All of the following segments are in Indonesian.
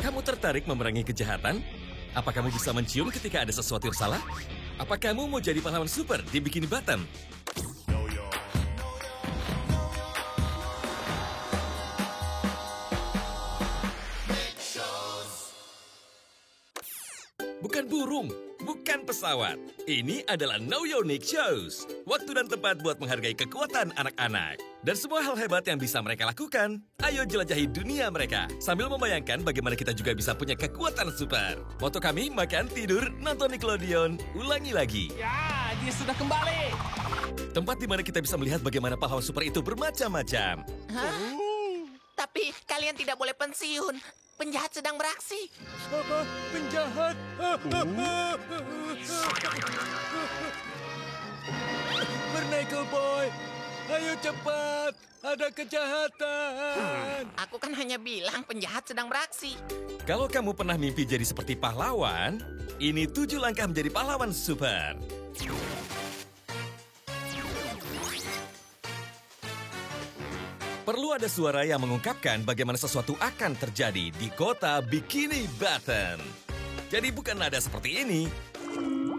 Kamu tertarik memerangi kejahatan? Apa kamu bisa mencium ketika ada sesuatu yang salah? Apa kamu mau jadi pahlawan super di Bikini Bottom? Bukan burung, bukan pesawat. Ini adalah Know Your Nick Shows. Waktu dan tempat buat menghargai kekuatan anak-anak. Dan semua hal hebat yang bisa mereka lakukan. Ayo jelajahi dunia mereka. Sambil membayangkan bagaimana kita juga bisa punya kekuatan super. Moto kami, makan, tidur, nonton Nickelodeon. Ulangi lagi. Ya, dia sudah kembali. Tempat di mana kita bisa melihat bagaimana pahlawan super itu bermacam-macam. Tapi kalian tidak boleh pensiun. Penjahat sedang beraksi. Apa? Penjahat? Barnacle Boy, ayo cepat. Ada kejahatan. Aku kan hanya bilang penjahat sedang beraksi. Kalau kamu pernah mimpi jadi seperti pahlawan, ini 7 langkah menjadi pahlawan super. Perlu ada suara yang mengungkapkan bagaimana sesuatu akan terjadi di kota Bikini Bottom. Jadi bukan nada seperti ini,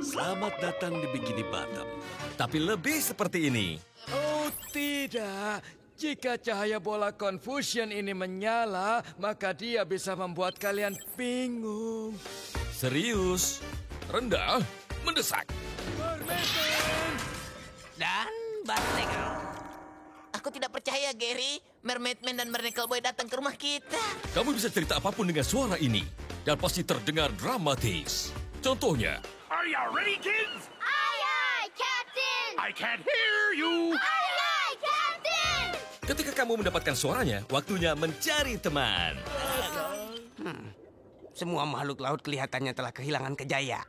Selamat datang di Bikini Bottom. tapi lebih seperti ini. Oh tidak, jika cahaya bola Confusion ini menyala, maka dia bisa membuat kalian bingung. Serius, rendah, mendesak. Dan Barnacle. Aku tidak percaya, Gary. Mermaid Man dan Barnacle Boy datang ke rumah kita. Kamu bisa cerita apapun dengan suara ini, dan pasti terdengar dramatis. Contohnya, Are you ready, kids? Aye, aye, Captain! I can't hear you. Aye, aye, Captain! ketika kamu mendapatkan suaranya, waktunya mencari teman. Semua makhluk laut kelihatannya telah kehilangan kejaya.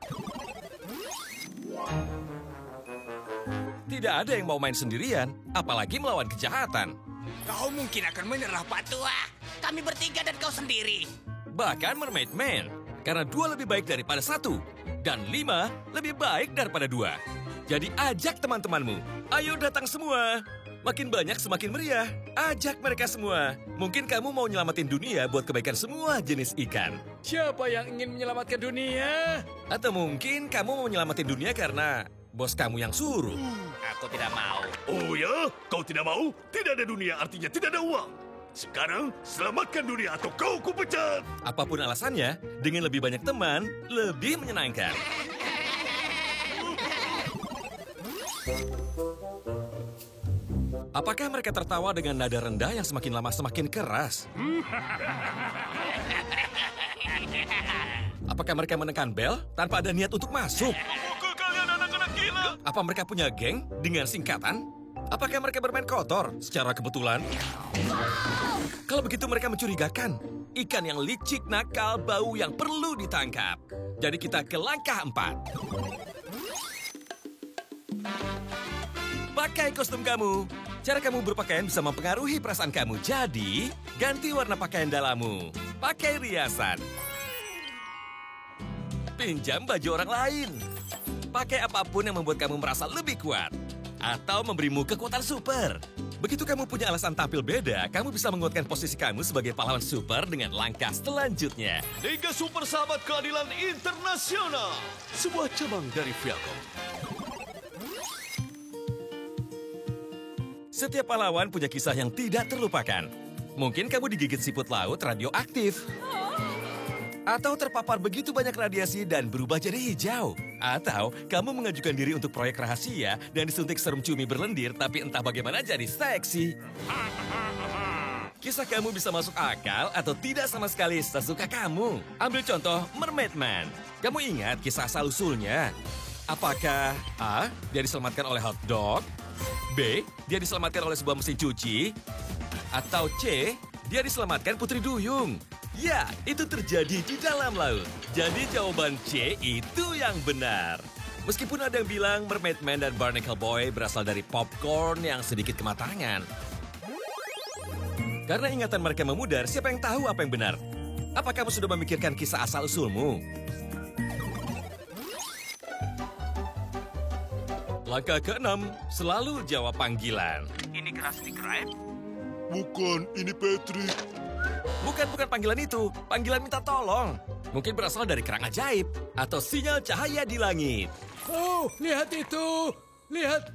Tidak ada yang mau main sendirian, apalagi melawan kejahatan. Kau mungkin akan menyerah, Pak Tua. Kami bertiga dan kau sendiri. Bahkan Mermaid Man, karena 2 lebih baik daripada 1, dan 5 lebih baik daripada 2. Jadi ajak teman-temanmu, ayo datang semua. Makin banyak semakin meriah, ajak mereka semua. Mungkin kamu mau nyelamatin dunia buat kebaikan semua jenis ikan. Siapa yang ingin menyelamatkan dunia? Atau mungkin kamu mau nyelamatin dunia karena bos kamu yang suruh. Aku tidak mau. Oh ya? Kau tidak mau? Tidak ada dunia artinya tidak ada uang. Sekarang selamatkan dunia atau kau kupecat. Apapun alasannya, dengan lebih banyak teman, lebih menyenangkan. Apakah mereka tertawa dengan nada rendah yang semakin lama semakin keras? Apakah mereka menekan bel tanpa ada niat untuk masuk? Pukul kalian anak-anak gila. Apa mereka punya geng dengan singkatan? Apakah mereka bermain kotor secara kebetulan? Kalau begitu mereka mencurigakan. Ikan yang licik, nakal, bau yang perlu ditangkap. Jadi kita ke langkah 4. Pakai kostum kamu. Cara kamu berpakaian bisa mempengaruhi perasaan kamu. Jadi, ganti warna pakaian dalammu. Pakai riasan. Pinjam baju orang lain. Pakai apapun yang membuat kamu merasa lebih kuat. Atau memberimu kekuatan super. Begitu kamu punya alasan tampil beda, kamu bisa menguatkan posisi kamu sebagai pahlawan super dengan langkah selanjutnya. Liga Super Sahabat Keadilan Internasional, sebuah cabang dari Viacom. Setiap pahlawan punya kisah yang tidak terlupakan. Mungkin kamu digigit siput laut radioaktif. Atau terpapar begitu banyak radiasi dan berubah jadi hijau. Atau kamu mengajukan diri untuk proyek rahasia dan disuntik serum cumi berlendir tapi entah bagaimana jadi seksi. Kisah kamu bisa masuk akal atau tidak sama sekali sesuka kamu. Ambil contoh Mermaid Man. Kamu ingat kisah asal-usulnya? Apakah A. Dia diselamatkan oleh hot dog? B. Dia diselamatkan oleh sebuah mesin cuci? Atau C. Dia diselamatkan putri duyung? Ya, itu terjadi di dalam laut. Jadi jawaban C itu yang benar. Meskipun ada yang bilang Mermaid Man dan Barnacle Boy berasal dari popcorn yang sedikit kematangan. Karena ingatan mereka memudar, siapa yang tahu apa yang benar? Apa kamu sudah memikirkan kisah asal-usulmu? Langkah ke-6, selalu jawab panggilan. Ini Krusty Krab? Bukan, ini Patrick. Bukan panggilan itu, panggilan minta tolong. Mungkin berasal dari kerang ajaib atau sinyal cahaya di langit. Oh, lihat itu. Lihat,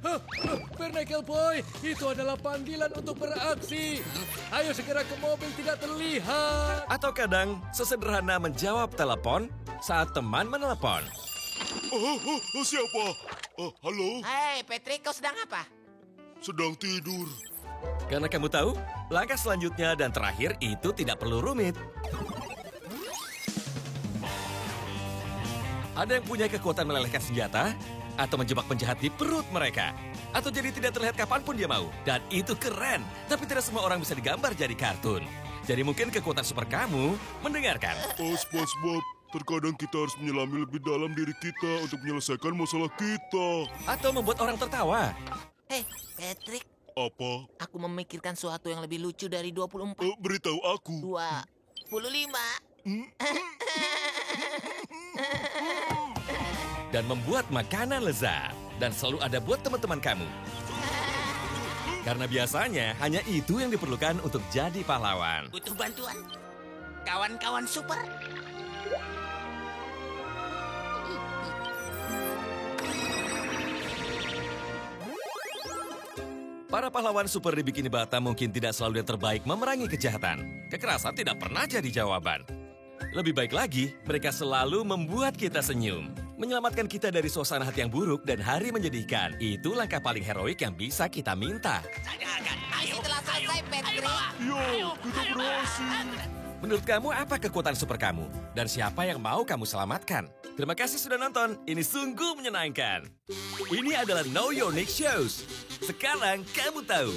Barnacle Boy, itu adalah panggilan untuk beraksi. Ayo segera ke mobil tidak terlihat. Atau kadang sesederhana menjawab telepon saat teman menelepon. Siapa? Halo, Hei, Patrick, kau sedang apa? sedang tidur. Karena kamu tahu, langkah selanjutnya dan terakhir itu tidak perlu rumit. Ada yang punya kekuatan melelehkan senjata, atau menjebak penjahat di perut mereka. Atau jadi tidak terlihat kapanpun dia mau. Dan itu keren, tapi tidak semua orang bisa digambar jadi kartun. Jadi mungkin kekuatan super kamu mendengarkan. SpongeBob, terkadang kita harus menyelami lebih dalam diri kita untuk menyelesaikan masalah kita. Atau membuat orang tertawa. Hei, Patrick, Apa? aku memikirkan sesuatu yang lebih lucu dari 24. Beritahu aku. 25. Dan membuat makanan lezat. Dan selalu ada buat teman-teman kamu. Karena biasanya hanya itu yang diperlukan untuk jadi pahlawan. Butuh bantuan. Kawan-kawan super. Para pahlawan super di Bikini Bottom mungkin tidak selalu yang terbaik memerangi kejahatan. Kekerasan tidak pernah jadi jawaban. Lebih baik lagi, mereka selalu membuat kita senyum. Menyelamatkan kita dari suasana hati yang buruk dan hari menyedihkan. Itu langkah paling heroik yang bisa kita minta. Misi telah selesai, Patrick. Ya, kita berhasil. Menurut kamu apa kekuatan super kamu? Dan siapa yang mau kamu selamatkan? Terima kasih sudah nonton. Ini sungguh menyenangkan. Ini adalah Know Your Niche Shows. Sekarang kamu tahu.